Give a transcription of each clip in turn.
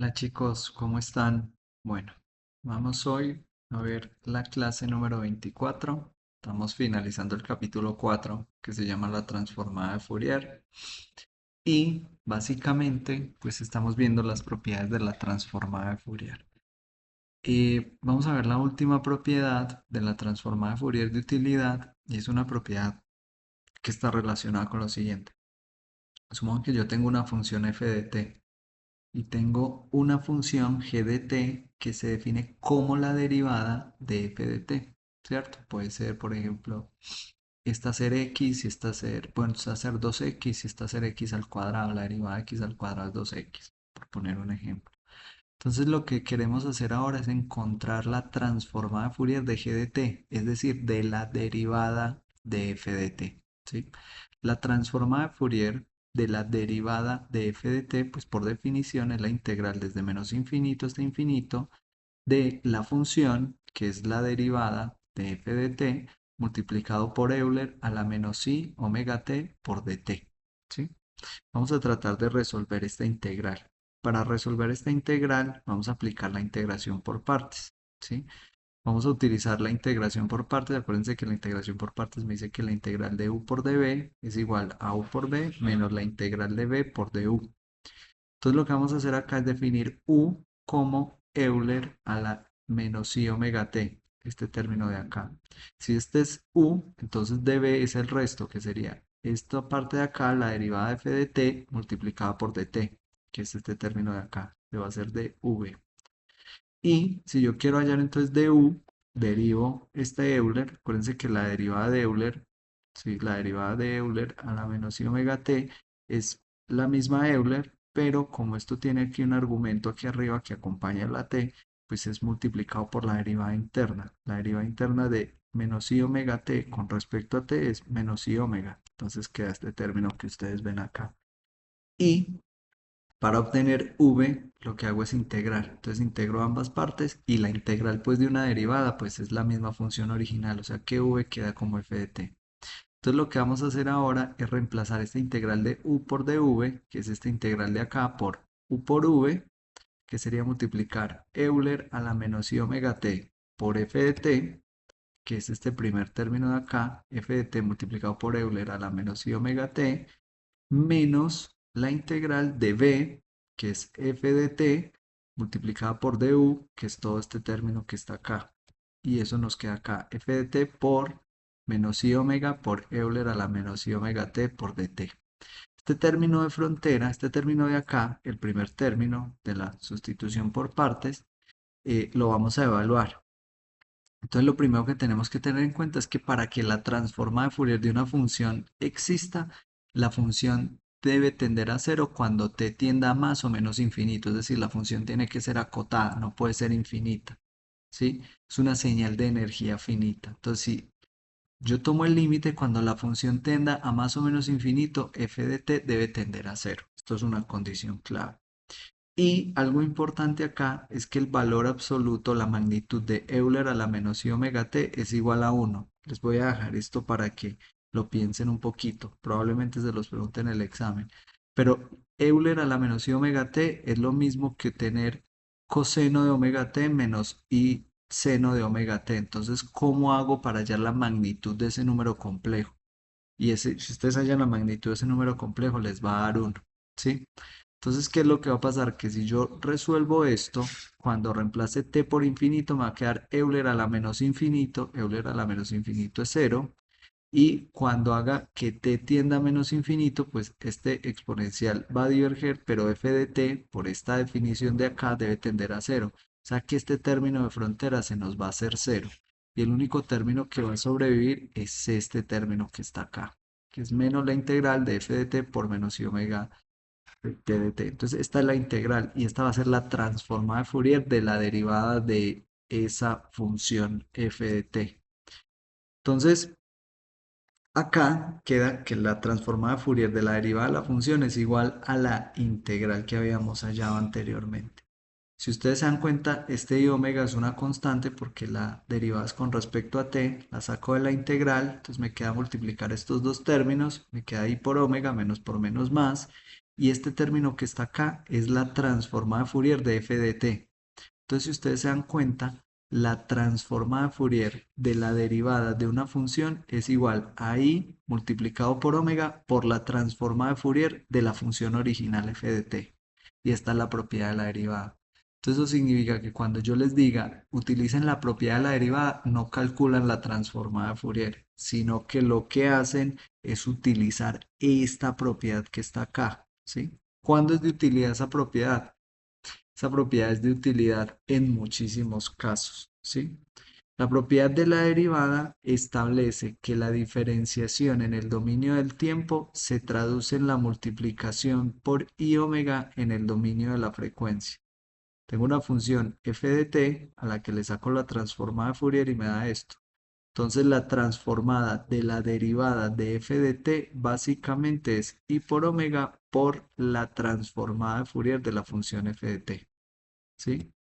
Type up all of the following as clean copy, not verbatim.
Hola chicos, ¿cómo están? Bueno, vamos hoy a ver la clase número 24. Estamos finalizando el capítulo 4 que se llama la transformada de Fourier. Y básicamente, pues estamos viendo las propiedades de la transformada de Fourier. Vamos a ver la última propiedad de la transformada de Fourier de utilidad y es una propiedad que está relacionada con lo siguiente. Supongo que yo tengo una función f de t y tengo una función g de t que se define como la derivada de f de t, ¿cierto? Puede ser, por ejemplo, esta ser x y esta ser, bueno, esta ser 2x y esta ser x al cuadrado, la derivada de x al cuadrado es 2x, por poner un ejemplo. Entonces lo que queremos hacer ahora es encontrar la transformada de Fourier de g de t, es decir, de la derivada de f de t, ¿sí? La transformada de Fourier de la derivada de f de t, pues por definición es la integral desde menos infinito hasta infinito de la función, que es la derivada de f de t, multiplicado por Euler a la menos i omega t por dt, ¿sí? Vamos a tratar de resolver esta integral. Para resolver esta integral vamos a aplicar la integración por partes, ¿sí? Vamos a utilizar la integración por partes. Acuérdense que la integración por partes me dice que la integral de u por db es igual a u por b menos la integral de b por du. Entonces lo que vamos a hacer acá es definir u como Euler a la menos i omega t, este término de acá. Si este es u, entonces db es el resto, que sería esta parte de acá, la derivada de f de t multiplicada por dt, que es este término de acá, que va a ser dv. Y si yo quiero hallar entonces du, derivo este Euler. Acuérdense que la derivada de Euler, sí, la derivada de Euler a la menos i omega t es la misma Euler, pero como esto tiene aquí un argumento aquí arriba que acompaña la t, pues es multiplicado por la derivada interna. La derivada interna de menos i omega t con respecto a t es menos i omega. Entonces queda este término que ustedes ven acá. Y para obtener v, lo que hago es integrar. Entonces integro ambas partes y la integral pues de una derivada pues es la misma función original, o sea que v queda como f de t. Entonces lo que vamos a hacer ahora es reemplazar esta integral de u por dv, que es esta integral de acá, por u por v, que sería multiplicar Euler a la menos i omega t por f de t, que es este primer término de acá, f de t multiplicado por Euler a la menos i omega t, menos la integral de b, que es f de t, multiplicada por du, que es todo este término que está acá. Y eso nos queda acá, f de t por menos i omega por Euler a la menos i omega t por dt. Este término de frontera, este término de acá, el primer término de la sustitución por partes, lo vamos a evaluar. Entonces lo primero que tenemos que tener en cuenta es que para que la transforma de Fourier de una función exista, la función debe tender a cero cuando t tienda a más o menos infinito, es decir, la función tiene que ser acotada, no puede ser infinita, ¿sí? Es una señal de energía finita. Entonces, si yo tomo el límite cuando la función tenda a más o menos infinito, f de t debe tender a cero. Esto es una condición clave. Y algo importante acá es que el valor absoluto, la magnitud de Euler a la menos i omega t es igual a 1. Les voy a dejar esto para que lo piensen un poquito. Probablemente se los pregunten en el examen. Pero Euler a la menos i omega t es lo mismo que tener coseno de omega t menos i seno de omega t. Entonces, ¿cómo hago para hallar la magnitud de ese número complejo? Y ese, si ustedes hallan la magnitud de ese número complejo, les va a dar 1. ¿Sí? Entonces, ¿qué es lo que va a pasar? Que si yo resuelvo esto, cuando reemplace t por infinito, me va a quedar Euler a la menos infinito. Euler a la menos infinito es cero. Y cuando haga que t tienda a menos infinito, pues este exponencial va a diverger, pero f de t, por esta definición de acá, debe tender a cero. O sea que este término de frontera se nos va a hacer cero. Y el único término que va a sobrevivir es este término que está acá, que es menos la integral de f de t por menos i omega t de t. Entonces, esta es la integral y esta va a ser la transformada de Fourier de la derivada de esa función f de t. Entonces, acá queda que la transformada de Fourier de la derivada de la función es igual a la integral que habíamos hallado anteriormente. Si ustedes se dan cuenta, este i omega es una constante porque la derivada es con respecto a t, la saco de la integral, entonces me queda multiplicar estos dos términos, me queda i por omega menos por menos más, Y este término que está acá es la transformada de Fourier de f de t. Entonces, si ustedes se dan cuenta, la transformada de Fourier de la derivada de una función es igual a i multiplicado por omega por la transformada de Fourier de la función original f de t. Y esta es la propiedad de la derivada. Entonces, eso significa que cuando yo les diga utilicen la propiedad de la derivada, no calculan la transformada de Fourier, sino que lo que hacen es utilizar esta propiedad que está acá, ¿sí? ¿Cuándo es de utilidad esa propiedad? Esa propiedad es de utilidad en muchísimos casos, ¿sí? La propiedad de la derivada establece que la diferenciación en el dominio del tiempo se traduce en la multiplicación por i omega en el dominio de la frecuencia. Tengo una función f de t a la que le saco la transformada de Fourier y me da esto. Entonces la transformada de la derivada de f de t básicamente es i por omega por la transformada de Fourier de la función f de t. ¿Sí?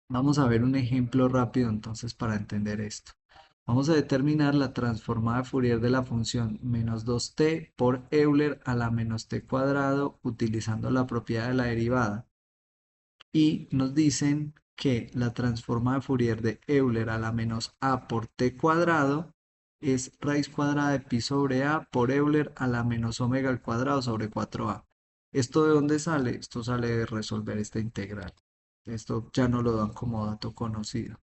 Vamos a ver un ejemplo rápido entonces para entender esto. Vamos a determinar la transformada de Fourier de la función menos 2t por Euler a la menos t cuadrado utilizando la propiedad de la derivada. Y nos dicen que la transformada de Fourier de Euler a la menos a por t cuadrado es raíz cuadrada de pi sobre a por Euler a la menos omega al cuadrado sobre 4a. ¿Esto de dónde sale? Esto sale de resolver esta integral. Esto ya no lo dan como dato conocido.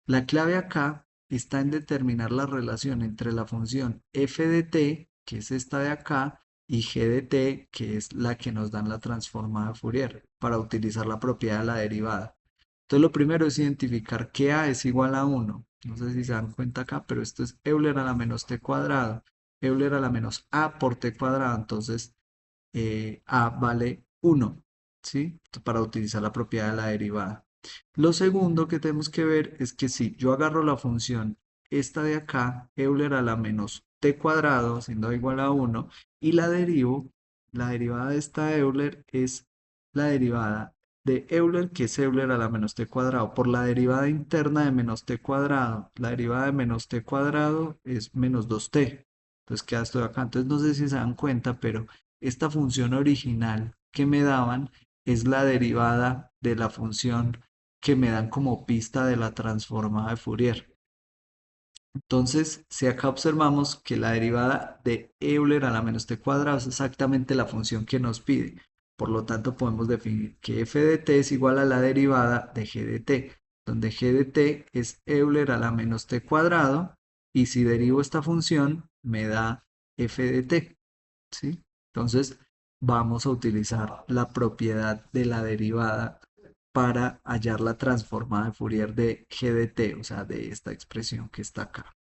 La clave acá está en determinar la relación entre la función f de t, que es esta de acá, y g de t, que es la que nos dan la transformada de Fourier, para utilizar la propiedad de la derivada. Entonces lo primero es identificar que a es igual a 1. No sé si se dan cuenta acá, pero esto es Euler a la menos t cuadrado. Euler a la menos a por t cuadrado. Entonces a vale 1, ¿sí? Para utilizar la propiedad de la derivada. Lo segundo que tenemos que ver es que si yo agarro la función esta de acá, Euler a la menos t cuadrado, siendo igual a 1, y la derivo, la derivada de esta Euler es la derivada de Euler, que es Euler a la menos t cuadrado, por la derivada interna de menos t cuadrado. La derivada de menos t cuadrado es menos 2t. Entonces queda esto de acá. Entonces no sé si se dan cuenta, pero esta función original que me daban es la derivada de la función que me dan como pista de la transformada de Fourier. Entonces, si acá observamos que la derivada de Euler a la menos t cuadrado es exactamente la función que nos pide. Por lo tanto, podemos definir que f de t es igual a la derivada de g de t, donde g de t es Euler a la menos t cuadrado, y si derivo esta función, me da f de t, ¿sí? Entonces, vamos a utilizar la propiedad de la derivada para hallar la transformada de Fourier de g de t, o sea, de esta expresión que está acá.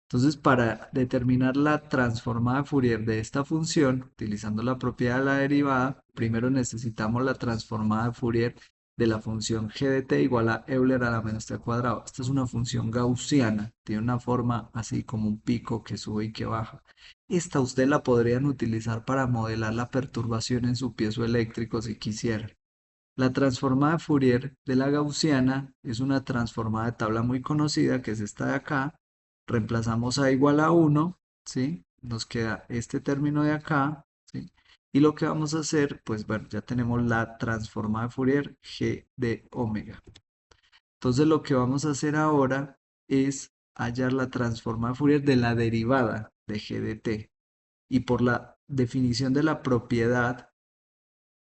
Entonces, para determinar la transformada de Fourier de esta función, utilizando la propiedad de la derivada, primero necesitamos la transformada de Fourier de la función g de t igual a Euler a la menos t al cuadrado. Esta es una función gaussiana, tiene una forma así como un pico que sube y que baja. Esta usted la podrían utilizar para modelar la perturbación en su piezo eléctrico si quisieran. La transformada de Fourier de la gaussiana es una transformada de tabla muy conocida que es esta de acá. Reemplazamos a igual a 1, ¿sí? Nos queda este término de acá, ¿sí? Y lo que vamos a hacer, pues bueno, ya tenemos la transformada de Fourier g de omega. Entonces lo que vamos a hacer ahora es hallar la transformada de Fourier de la derivada de g de t. Y por la definición de la propiedad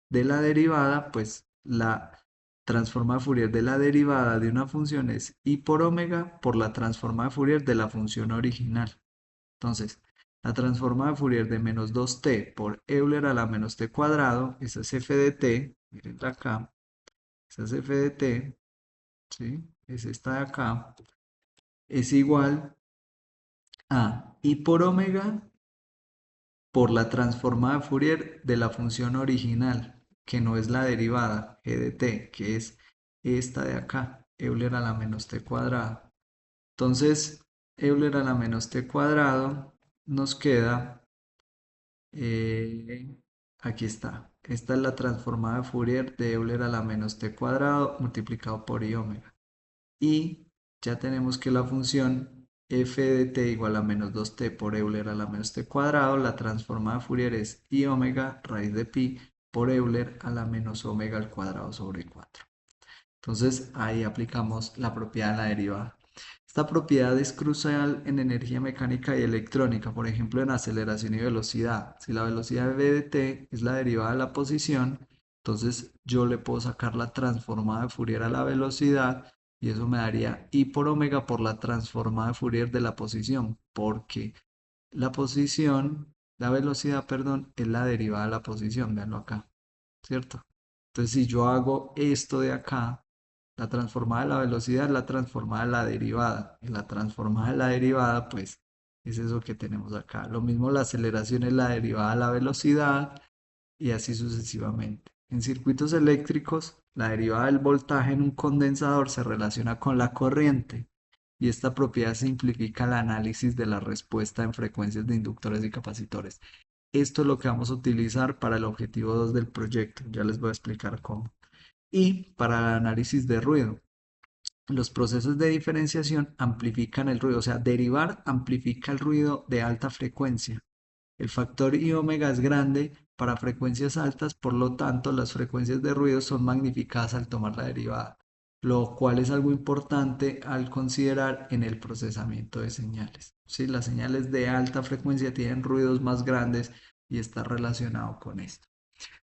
de la derivada, pues la transforma de Fourier de la derivada de una función es i por omega por la transforma de Fourier de la función original. Entonces, la transforma de Fourier de menos 2t por Euler a la menos t cuadrado, esa es f de t, miren acá, esa es f de t, ¿sí? Es esta de acá, es igual a i por omega por la transformada de Fourier de la función original, que no es la derivada g de t, que es esta de acá, Euler a la menos t cuadrado. Entonces, Euler a la menos t cuadrado nos queda, eh, aquí está, esta es la transformada de Fourier de Euler a la menos t cuadrado multiplicado por i omega. Y ya tenemos que la función f de t igual a menos 2t por Euler a la menos t cuadrado, la transformada de Fourier es i omega raíz de pi por Euler a la menos omega al cuadrado sobre 4. Entonces ahí aplicamos la propiedad de la derivada. Esta propiedad es crucial en energía mecánica y electrónica, por ejemplo en aceleración y velocidad. Si la velocidad v de t es la derivada de la posición, entonces yo le puedo sacar la transformada de Fourier a la velocidad y eso me daría i por omega por la transformada de Fourier de la posición, porque la posición, la velocidad, perdón, es la derivada de la posición, véanlo acá, ¿cierto? Entonces si yo hago esto de acá, la transformada de la velocidad es la transformada de la derivada. Y la transformada de la derivada, pues, es eso que tenemos acá. Lo mismo la aceleración es la derivada de la velocidad y así sucesivamente. En circuitos eléctricos, la derivada del voltaje en un condensador se relaciona con la corriente y esta propiedad simplifica el análisis de la respuesta en frecuencias de inductores y capacitores. Esto es lo que vamos a utilizar para el objetivo 2 del proyecto. Ya les voy a explicar cómo. Y para el análisis de ruido. Los procesos de diferenciación amplifican el ruido, o sea, derivar amplifica el ruido de alta frecuencia. El factor I omega es grande para frecuencias altas, por lo tanto, las frecuencias de ruido son magnificadas al tomar la derivada, lo cual es algo importante al considerar en el procesamiento de señales. ¿Sí? Las señales de alta frecuencia tienen ruidos más grandes y está relacionado con esto.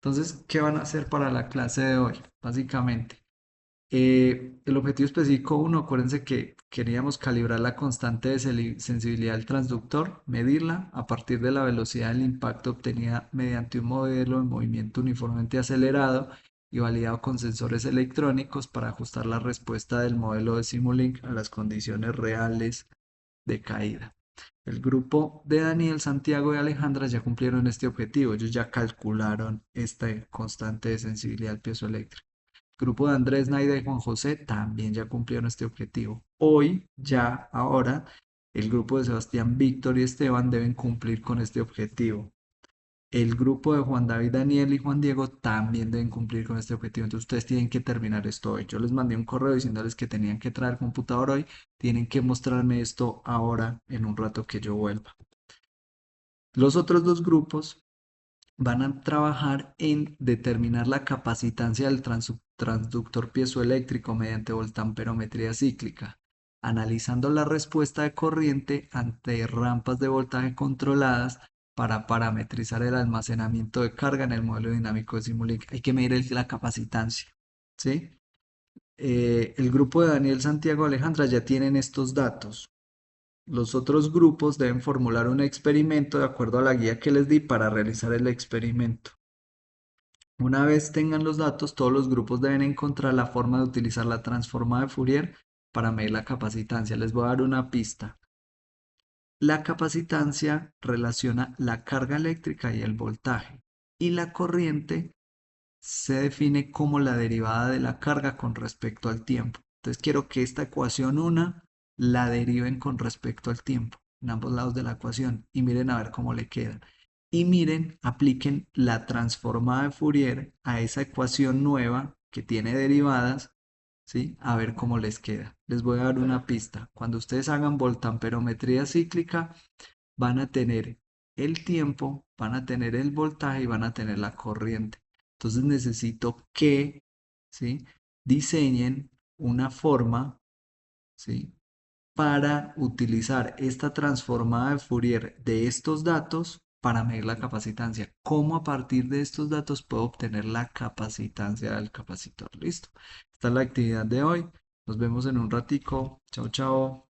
Entonces, ¿qué van a hacer para la clase de hoy? Básicamente, el objetivo específico uno, acuérdense que queríamos calibrar la constante de sensibilidad del transductor, medirla a partir de la velocidad del impacto obtenida mediante un modelo de movimiento uniformemente acelerado y validado con sensores electrónicos para ajustar la respuesta del modelo de Simulink a las condiciones reales de caída. El grupo de Daniel, Santiago y Alejandra ya cumplieron este objetivo, ellos ya calcularon esta constante de sensibilidad piezoeléctrica. Grupo de Andrés, Naida y Juan José también ya cumplieron este objetivo. Hoy, ya, ahora, el grupo de Sebastián, Víctor y Esteban deben cumplir con este objetivo. El grupo de Juan David, Daniel y Juan Diego también deben cumplir con este objetivo. Entonces ustedes tienen que terminar esto hoy. Yo les mandé un correo diciéndoles que tenían que traer computador hoy. Tienen que mostrarme esto ahora en un rato que yo vuelva. Los otros dos grupos van a trabajar en determinar la capacitancia del transductor piezoeléctrico mediante voltamperometría cíclica, analizando la respuesta de corriente ante rampas de voltaje controladas para parametrizar el almacenamiento de carga en el modelo dinámico de Simulink. Hay que medir la capacitancia, ¿sí? El grupo de Daniel, Santiago, Alejandra ya tienen estos datos. Los otros grupos deben formular un experimento de acuerdo a la guía que les di para realizar el experimento. Una vez tengan los datos, todos los grupos deben encontrar la forma de utilizar la transformada de Fourier para medir la capacitancia. Les voy a dar una pista. La capacitancia relaciona la carga eléctrica y el voltaje, y la corriente se define como la derivada de la carga con respecto al tiempo. Entonces quiero que esta ecuación una la deriven con respecto al tiempo en ambos lados de la ecuación y miren a ver cómo le queda. Y miren, apliquen la transformada de Fourier a esa ecuación nueva que tiene derivadas, ¿sí? A ver cómo les queda. Les voy a dar una pista. Cuando ustedes hagan voltamperometría cíclica, van a tener el tiempo, van a tener el voltaje y van a tener la corriente. Entonces necesito que, ¿sí? Diseñen una forma, ¿sí? Para utilizar esta transformada de Fourier de estos datos para medir la capacitancia. ¿Cómo a partir de estos datos puedo obtener la capacitancia del capacitor? Listo. Esta es la actividad de hoy. Nos vemos en un ratico. Chao, chao.